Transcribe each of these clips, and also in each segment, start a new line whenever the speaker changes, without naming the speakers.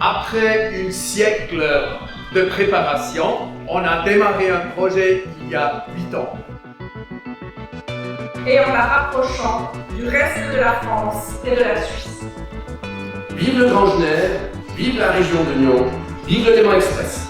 Après un siècle de préparation, on a démarré un projet il y a 8 ans.
Et en la rapprochant du reste de la France et de la Suisse.
Vive le Grand Genève, vive la région de Nyon, vive le Léman Express.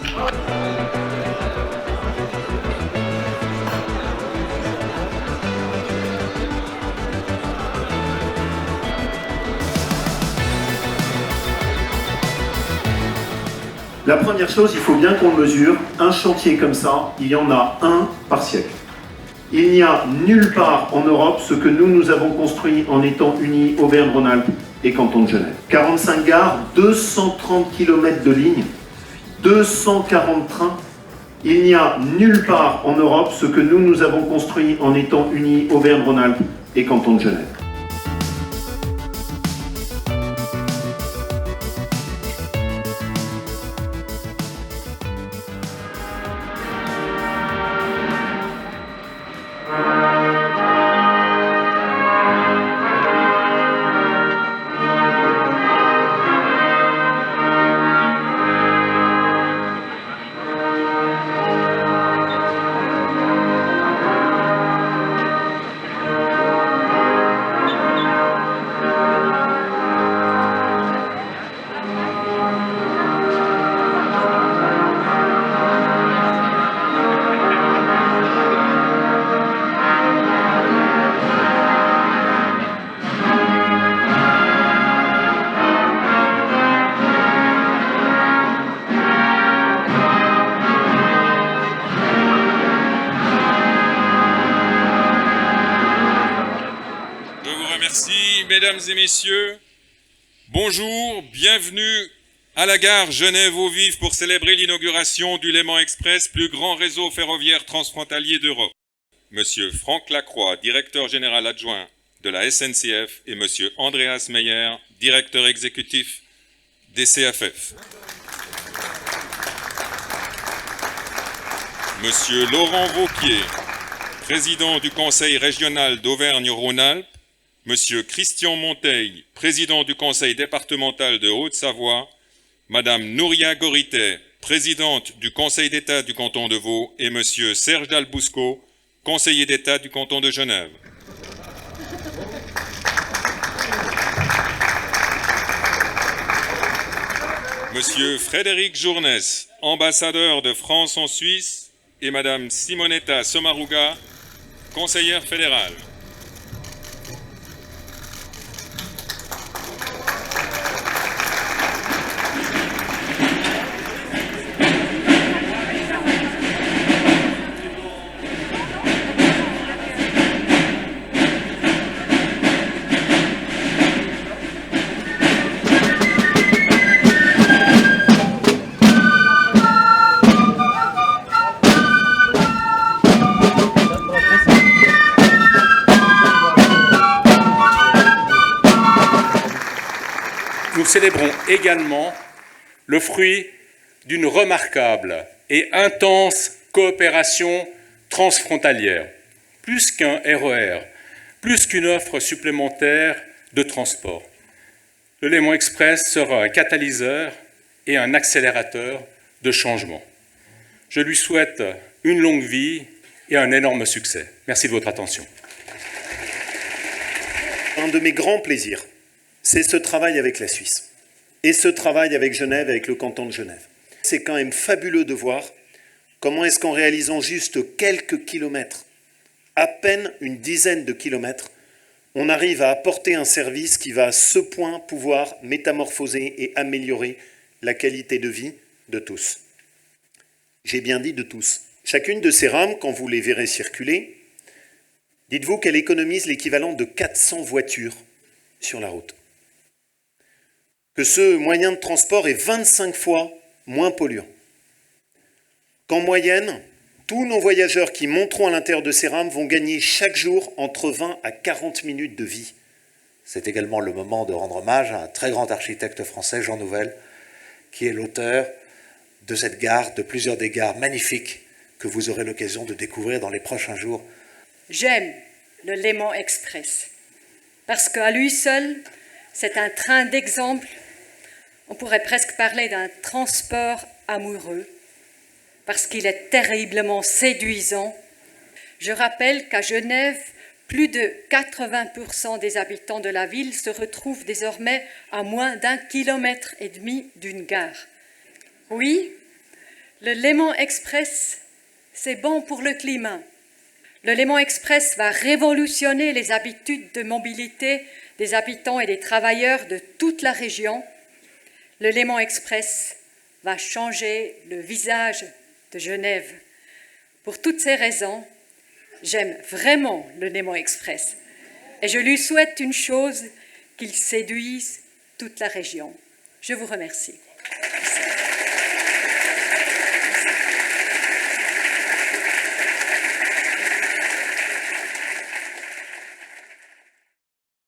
La première chose, il faut bien qu'on mesure, un chantier comme ça, il y en a un par siècle. Il n'y a nulle part en Europe ce que nous avons construit en étant unis Auvergne-Rhône-Alpes et canton de Genève. 45 gares, 230 km de lignes, 240 trains. Il n'y a nulle part en Europe ce que nous avons construit en étant unis Auvergne-Rhône-Alpes et canton de Genève.
Merci, mesdames et messieurs. Bonjour, bienvenue à la gare Genève-Eaux-Vives pour célébrer l'inauguration du Léman Express, plus grand réseau ferroviaire transfrontalier d'Europe. Monsieur Franck Lacroix, directeur général adjoint de la SNCF, et Monsieur Andreas Meyer, directeur exécutif des CFF. Monsieur Laurent Vauquier, président du Conseil régional d'Auvergne-Rhône-Alpes, Monsieur Christian Monteil, président du Conseil départemental de Haute-Savoie, Madame Nouria Gorité, présidente du Conseil d'État du canton de Vaud, et Monsieur Serge Dalbousco, conseiller d'État du canton de Genève. Monsieur Frédéric Journès, ambassadeur de France en Suisse, et Madame Simonetta Sommaruga, conseillère fédérale.
Nous célébrons également le fruit d'une remarquable et intense coopération transfrontalière. Plus qu'un RER, plus qu'une offre supplémentaire de transport. Le Léman Express sera un catalyseur et un accélérateur de changement. Je lui souhaite une longue vie et un énorme succès. Merci de votre attention.
Un de mes grands plaisirs, c'est ce travail avec la Suisse et ce travail avec Genève, avec le canton de Genève. C'est quand même fabuleux de voir comment est-ce qu'en réalisant juste quelques kilomètres, à peine une dizaine de kilomètres, on arrive à apporter un service qui va à ce point pouvoir métamorphoser et améliorer la qualité de vie de tous. J'ai bien dit de tous. Chacune de ces rames, quand vous les verrez circuler, dites-vous qu'elle économise l'équivalent de 400 voitures sur la route. Que ce moyen de transport est 25 fois moins polluant. Qu'en moyenne, tous nos voyageurs qui monteront à l'intérieur de ces rames vont gagner chaque jour entre 20 à 40 minutes de vie.
C'est également le moment de rendre hommage à un très grand architecte français, Jean Nouvel, qui est l'auteur de cette gare, de plusieurs des gares magnifiques que vous aurez l'occasion de découvrir dans les prochains jours.
J'aime le Léman Express parce qu'à lui seul, c'est un train d'exemple On pourrait presque parler d'un transport amoureux, parce qu'il est terriblement séduisant. Je rappelle qu'à Genève, plus de 80% des habitants de la ville se retrouvent désormais à moins d'1,5 kilomètre d'une gare. Oui, le Léman Express, c'est bon pour le climat. Le Léman Express va révolutionner les habitudes de mobilité des habitants et des travailleurs de toute la région. Le Léman Express va changer le visage de Genève. Pour toutes ces raisons, j'aime vraiment le Léman Express et je lui souhaite une chose, qu'il séduise toute la région. Je vous remercie.